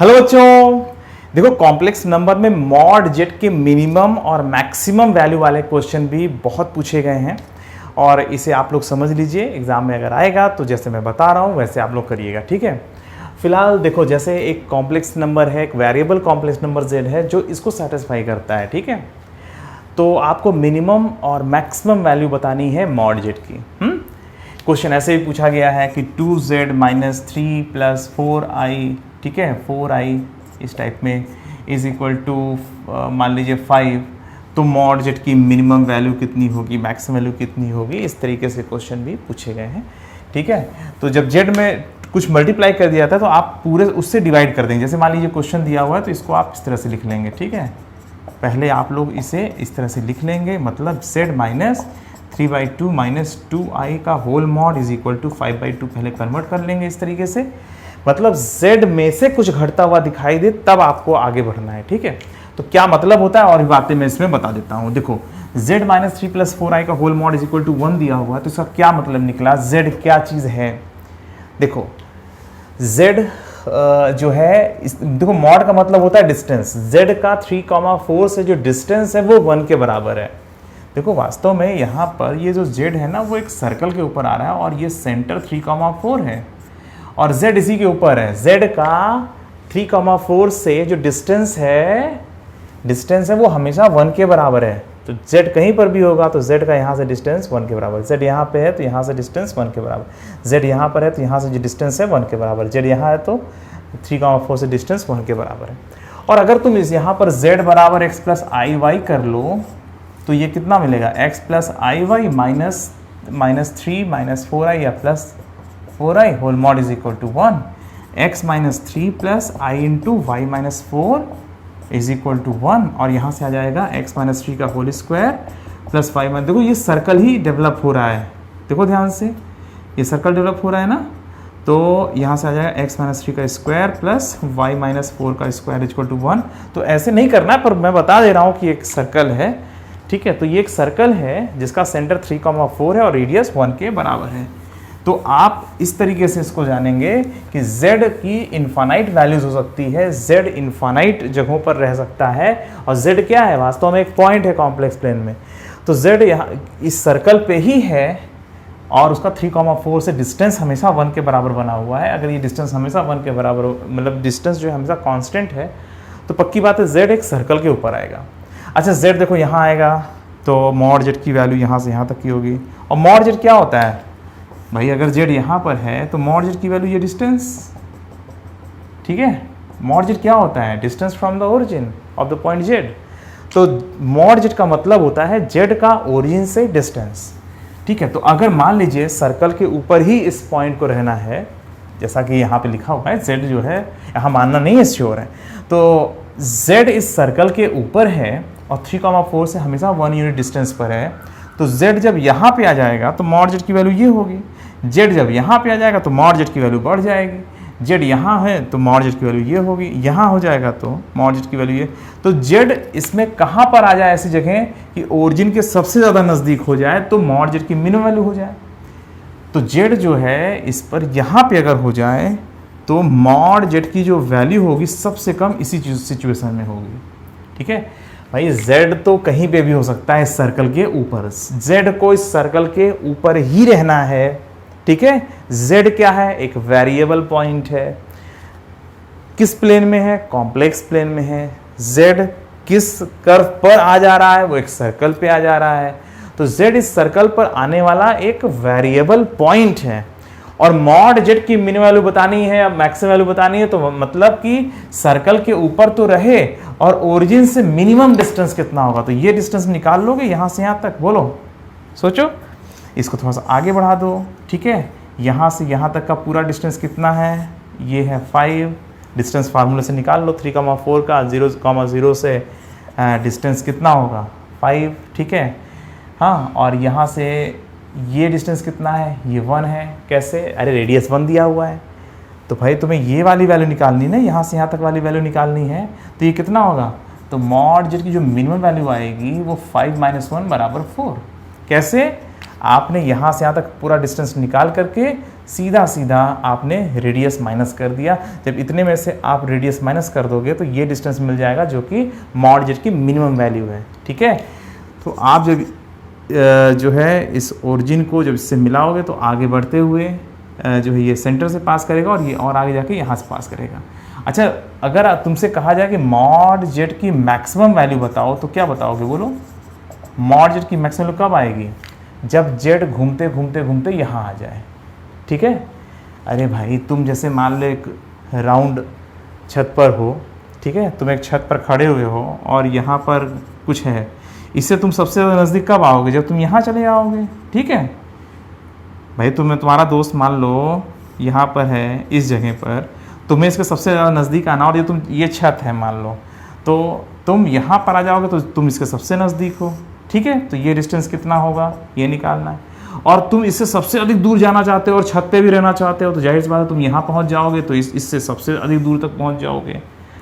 Hello बच्चों, देखो complex number में मॉड जेड के मिनिमम और मैक्सिमम वैल्यू वाले क्वेश्चन भी बहुत पूछे गए हैं और इसे आप लोग समझ लीजिए। एग्जाम में अगर आएगा तो जैसे मैं बता रहा हूँ वैसे आप लोग करिएगा, ठीक है। फिलहाल देखो, जैसे एक कॉम्प्लेक्स नंबर है, एक वेरिएबल कॉम्प्लेक्स नंबर जेड है जो इसको सेटिस्फाई करता है, ठीक है। तो आपको मिनिमम और मैक्सिमम वैल्यू बतानी है मॉड जेड की। क्वेश्चन ऐसे भी पूछा गया है कि 2z - 3 + 4i, ठीक है, 4i इस टाइप में इज इक्वल टू मान लीजिए 5। तो मॉड जेड की मिनिमम वैल्यू कितनी होगी, मैक्सिमम वैल्यू कितनी होगी, इस तरीके से क्वेश्चन भी पूछे गए हैं, ठीक है। तो जब जेड में कुछ मल्टीप्लाई कर दिया था तो आप पूरे उससे डिवाइड कर देंगे। जैसे मान लीजिए क्वेश्चन दिया हुआ है तो इसको आप इस तरह से लिख लेंगे, ठीक है। पहले आप लोग इसे इस तरह से लिख लेंगे, मतलब z - 3/2 - 2i का whole mod is equal to 5/2 पहले कन्वर्ट कर लेंगे इस तरीके से। मतलब z में से कुछ घटता हुआ दिखाई दे तब आपको आगे बढ़ना है, ठीक है। तो क्या मतलब होता है और बातें मैं इसमें बता देता हूँ। देखो z - 3 + 4i का whole mod is equal to 1 दिया हुआ है, तो इसका क्या मतलब निकला, z क्या चीज़ है। देखो z जो है देखो मॉड का मतलब होता है डिस्टेंस। z का 3,4 से जो डिस्टेंस है वो 1 के बराबर है। देखो वास्तव में यहाँ पर ये जो z है ना वो एक सर्कल के ऊपर आ रहा है और ये सेंटर 3,4 है और z इसी के ऊपर है। z का 3,4 से जो डिस्टेंस है वो हमेशा 1 के बराबर है। तो z कहीं पर भी होगा तो z का यहाँ से डिस्टेंस 1 के बराबर। z यहाँ पे है तो यहाँ से डिस्टेंस 1 के बराबर। z यहाँ पर है तो यहाँ से जो डिस्टेंस है 1 के बराबर। z यहाँ है तो 3,4 से डिस्टेंस 1 के बराबर है। और अगर तुम इस यहाँ पर z बराबर x + iy कर लो तो ये कितना मिलेगा, x + iy - 3 - 4i या plus 4i whole mod is equal to 1। x - 3 + i × y - 4 is equal to 1 और यहाँ से आ जाएगा x - 3 का होल स्क्वायर प्लस 5। देखो ये सर्कल ही डेवलप हो रहा है, देखो ध्यान से ये सर्कल डेवलप हो रहा है ना। तो यहाँ से आ जाएगा x - 3 का स्क्वायर प्लस y - 4 का स्क्वायर इक्वल टू 1। तो ऐसे नहीं करना है, पर मैं बता दे रहा हूँ कि एक सर्कल है, ठीक है। तो ये एक सर्कल है जिसका सेंटर 3,4 है और रेडियस 1 के बराबर है। तो आप इस तरीके से इसको जानेंगे कि z की इन्फानाइट वैल्यूज हो सकती है, z इन्फानाइट जगहों पर रह सकता है और z क्या है, वास्तव में एक पॉइंट है कॉम्प्लेक्स प्लेन में। तो z यहाँ इस सर्कल पे ही है और उसका 3,4 से डिस्टेंस हमेशा 1 के बराबर बना हुआ है। अगर ये डिस्टेंस हमेशा 1 के बराबर हो, मतलब डिस्टेंस जो है हमेशा कांस्टेंट है, तो पक्की बात है z एक सर्कल के ऊपर आएगा। अच्छा z देखो यहाँ आएगा तो मॉड z की वैल्यू यहाँ से यहाँ तक की होगी। और मॉड z क्या होता है भाई, अगर z यहाँ पर है तो मॉड z की वैल्यू ये डिस्टेंस, ठीक है। मॉड z क्या होता है, distance from the origin of the point z। तो मॉड z का मतलब होता है z का ओरिजिन से डिस्टेंस, ठीक है। तो अगर मान लीजिए सर्कल के ऊपर ही इस पॉइंट को रहना है, जैसा कि यहाँ पे लिखा हुआ है, z जो है यहाँ मानना नहीं है, श्योर है। तो z इस सर्कल के ऊपर है और 3,4 से हमेशा 1 यूनिट डिस्टेंस पर है। तो z जब यहाँ पे आ जाएगा तो मॉड z की वैल्यू ये होगी। z जब यहाँ पे आ जाएगा तो मॉड z की वैल्यू बढ़ जाएगी। z यहाँ है तो मॉड z की वैल्यू ये होगी, यहाँ हो जाएगा तो मॉड z की वैल्यू ये। तो z इसमें कहाँ पर आ जाए, ऐसी जगह कि ओरिजिन के सबसे ज़्यादा नज़दीक हो जाए तो मॉड z की मिनिमम वैल्यू हो जाए। तो z जो है इस पर यहाँ पे अगर हो जाए तो मॉड z की जो वैल्यू होगी सबसे कम इसी सिचुएशन में होगी, ठीक है भाई। z तो कहीं पे भी हो सकता है इस सर्कल के ऊपर, z को इस सर्कल के ऊपर ही रहना है, ठीक है। z क्या है, एक वेरिएबल पॉइंट है। किस प्लेन में है, कॉम्प्लेक्स प्लेन में है। z किस कर्व पर आ जा रहा है, वो एक सर्कल पे आ जा रहा है। तो z इस सर्कल पर आने वाला एक वेरिएबल पॉइंट है और मॉड z की मिनिमम वैल्यू बतानी है या मैक्सिमम वैल्यू बतानी है, तो मतलब कि सर्कल के ऊपर तो रहे और ओरिजिन से मिनिमम डिस्टेंस कितना होगा। तो ये डिस्टेंस निकाल लोगे यहाँ से यहाँ तक, बोलो सोचो। इसको थोड़ा सा आगे बढ़ा दो, ठीक है। यहाँ से यहाँ तक का पूरा डिस्टेंस कितना है, ये है 5। डिस्टेंस फार्मूले से निकाल लो, 3,4 का 0,0 से डिस्टेंस कितना होगा 5, ठीक है। हाँ, और यहाँ से ये डिस्टेंस कितना है, ये 1 है। कैसे, अरे रेडियस 1 दिया हुआ है तो भाई तुम्हें ये वाली वैल्यू निकालनी है, यहाँ से यहाँ तक वाली वैल्यू निकालनी है। तो ये कितना होगा, तो मॉड z की जो मिनिमम वैल्यू आएगी वो 5 - 1 = 4। कैसे, आपने यहाँ से यहाँ तक पूरा डिस्टेंस निकाल करके सीधा सीधा आपने रेडियस माइनस कर दिया। जब इतने में से आप रेडियस माइनस कर दोगे तो ये डिस्टेंस मिल जाएगा जो कि मॉड जेड की मिनिमम वैल्यू है। ठीक है, तो आप जब जो है इस ओरिजिन को जब इससे मिलाओगे तो आगे बढ़ते हुए जो है ये सेंटर से पास करेगा और ये और आगे जाके यहाँ से पास करेगा। अच्छा, अगर तुमसे कहा जाए कि मॉड जेड की मैक्सिमम वैल्यू बताओ तो क्या बताओगे? बोलो, मॉड जेड की मैक्सिमम वैल्यू कब आएगी? जब जेड घूमते घूमते घूमते यहाँ आ जाए। ठीक है, अरे भाई तुम जैसे मान लो एक राउंड छत पर हो, ठीक है, तुम एक छत पर खड़े हुए हो और यहाँ पर कुछ है, इससे तुम सबसे ज़्यादा नज़दीक कब आओगे? जब तुम यहाँ चले आओगे। ठीक है भाई, तुम्हारा दोस्त मान लो यहाँ पर है, इस जगह पर, तुम्हें इसके सबसे ज़्यादा नज़दीक आना और ये छत है मान लो, तो तुम यहाँ पर आ जाओगे तो तुम इसके सबसे नज़दीक हो। ठीक है, तो ये डिस्टेंस कितना होगा ये निकालना है। और तुम इससे सबसे अधिक दूर जाना चाहते हो और छत पे भी रहना चाहते हो तो जाहिर सी बात है तुम यहाँ पहुँच जाओगे तो इससे सबसे अधिक दूर तक पहुँच जाओगे।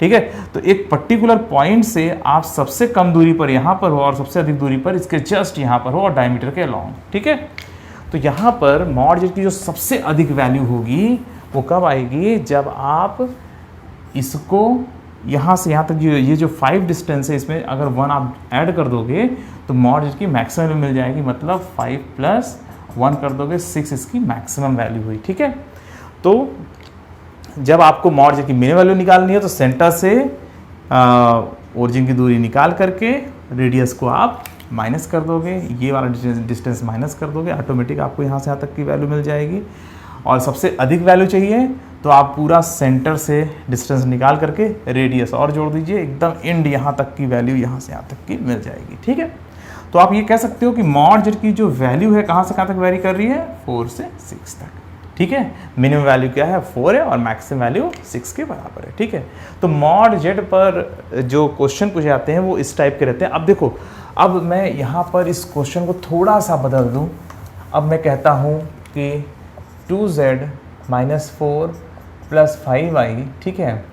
ठीक है, तो एक पर्टिकुलर पॉइंट से आप सबसे कम दूरी पर यहाँ पर हो और सबसे अधिक दूरी पर इसके जस्ट यहाँ पर हो और डायमीटर के अलॉन्ग। ठीक है, तो यहाँ पर मॉड जेड की जो सबसे अधिक वैल्यू होगी वो कब आएगी? जब आप इसको यहाँ से यहाँ तक ये जो 5 डिस्टेंस है इसमें अगर 1 आप ऐड कर दोगे तो मॉड जेड की मैक्सिमम वैल्यू मिल जाएगी। मतलब 5 + 1 कर दोगे 6 इसकी मैक्सिमम वैल्यू हुई। ठीक है, तो जब आपको मॉड जेड की मिनिमम वैल्यू निकालनी है तो सेंटर से ओरिजिन की दूरी निकाल करके रेडियस को आप माइनस कर दोगे, ये वाला डिस्टेंस माइनस कर दोगे, ऑटोमेटिक आपको यहाँ से यहाँ तक की वैल्यू मिल जाएगी। और सबसे अधिक वैल्यू चाहिए तो आप पूरा सेंटर से डिस्टेंस निकाल करके रेडियस और जोड़ दीजिए, एकदम एंड यहाँ तक की वैल्यू यहाँ से यहाँ तक की मिल जाएगी। ठीक है, तो आप ये कह सकते हो कि मॉड जेड की जो वैल्यू है कहाँ से कहाँ तक वेरी कर रही है? 4 से 6 तक। ठीक है, मिनिमम वैल्यू क्या है? 4 है और मैक्सिमम वैल्यू 6 के बराबर है। ठीक है, तो मॉड जेड पर जो क्वेश्चन पूछे जाते हैं वो इस टाइप के रहते हैं। अब देखो, अब मैं यहाँ पर इस क्वेश्चन को थोड़ा सा बदल दूँ। अब मैं कहता हूँ कि 2z - 4 + 5i, ठीक है,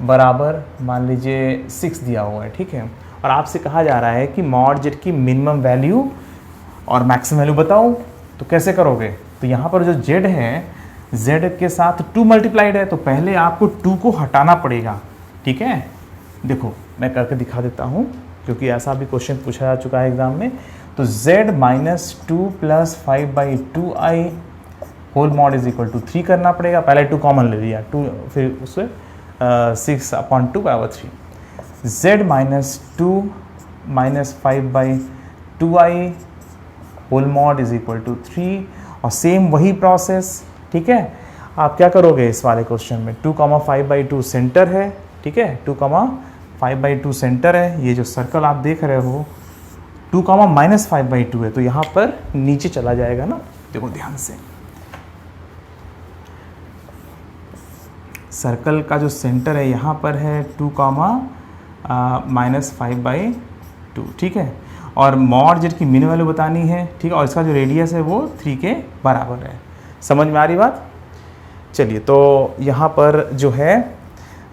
बराबर मान लीजिए 6 दिया हुआ है। ठीक है, और आपसे कहा जा रहा है कि मॉड जेड की मिनिमम वैल्यू और मैक्सिमम वैल्यू बताओ, तो कैसे करोगे? तो यहाँ पर जो z है, z के साथ 2 मल्टीप्लाइड है, तो पहले आपको 2 को हटाना पड़ेगा। ठीक है, देखो मैं करके दिखा देता हूँ क्योंकि ऐसा भी क्वेश्चन पूछा जा चुका है एग्जाम में। तो z - 2 + 5/2i होल मॉड = 3 करना पड़ेगा। पहले 2 कॉमन ले लिया, 2 फिर उससे 6/2/3। z - 2 - 5/2i होल मॉड = 3 और सेम वही प्रोसेस। ठीक है, आप क्या करोगे इस वाले क्वेश्चन में? 2, 5/2 सेंटर है। ठीक है, 2, 5/2 सेंटर है। ये जो सर्कल आप देख रहे हो 2, -5/2 है, तो यहाँ पर नीचे चला जाएगा ना। देखो ध्यान से, सर्कल का जो सेंटर है यहाँ पर है 2, -5/2। ठीक है, और मॉड जेड की मिनिमम वैल्यू बतानी है। ठीक है, और इसका जो रेडियस है वो 3 के बराबर है। समझ में आ रही बात? चलिए, तो यहाँ पर जो है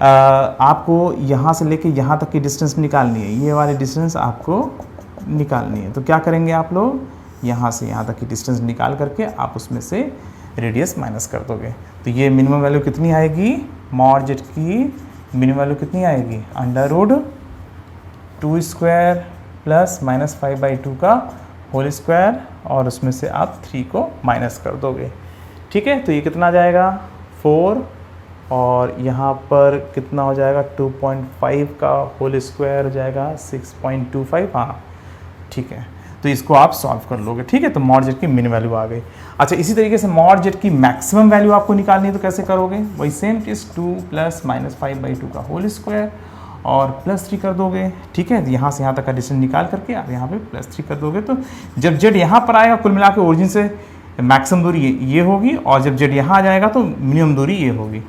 आपको यहाँ से लेके यहाँ तक की डिस्टेंस निकालनी है। ये वाली डिस्टेंस आपको निकालनी है। तो क्या करेंगे आप लोग? यहाँ से यहाँ तक की डिस्टेंस निकाल करके आप उसमें से रेडियस माइनस कर दोगे। तो ये मिनिमम वैल्यू कितनी आएगी? मॉड जेड की मिनिमम वैल्यू कितनी आएगी? √2² + -5/2 का होल स्क्वायर और उसमें से आप 3 को माइनस कर दोगे। ठीक है, तो ये कितना आ जाएगा? 4 और यहाँ पर कितना हो जाएगा? 2.5 का होल स्क्वायर हो जाएगा 6.25। हाँ ठीक है, तो इसको आप सॉल्व कर लोगे। ठीक है, तो मॉड जेड की मिनिमम वैल्यू आ गई। अच्छा, इसी तरीके से मॉड जेड की मैक्सिमम वैल्यू आपको निकालनी है, तो कैसे करोगे? वही सेम चीज़ 2 + -5/2 का होल स्क्वायर और +3 कर दोगे। ठीक है, यहाँ से यहाँ तक का डिस्टेंस निकाल करके आप यहाँ पे +3 कर दोगे। तो जब जेड यहाँ पर आएगा, कुल मिला के ओरिजिन से मैक्सिमम दूरी ये होगी और जब जेड यहाँ आ जाएगा तो मिनिमम दूरी ये होगी।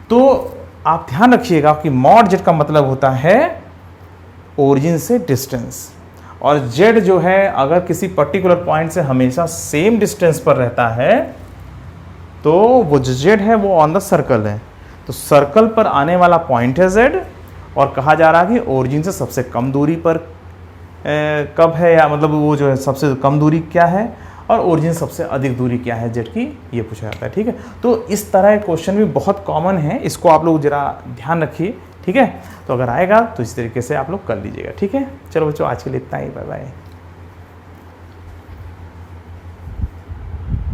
तो आप ध्यान रखिएगा कि मॉड जेड का मतलब होता है ओरिजिन से डिस्टेंस, और जेड जो है अगर किसी पर्टिकुलर पॉइंट से हमेशा सेम डिस्टेंस पर रहता है तो वो जो जेड है वो ऑन द सर्कल है। तो सर्कल पर आने वाला पॉइंट है जेड, और कहा जा रहा है कि ओरिजिन से सबसे कम दूरी पर कब है, या मतलब वो जो है सबसे कम दूरी क्या है, और ओरिजिन सबसे अधिक दूरी क्या है जेड की, ये पूछा जाता है। ठीक है, तो इस तरह के क्वेश्चन भी बहुत कॉमन है, इसको आप लोग जरा ध्यान रखिए। ठीक है, तो अगर आएगा तो इस तरीके से आप लोग कर लीजिएगा। ठीक है, चलो बच्चों आज के लिए इतना ही, बाय बाय।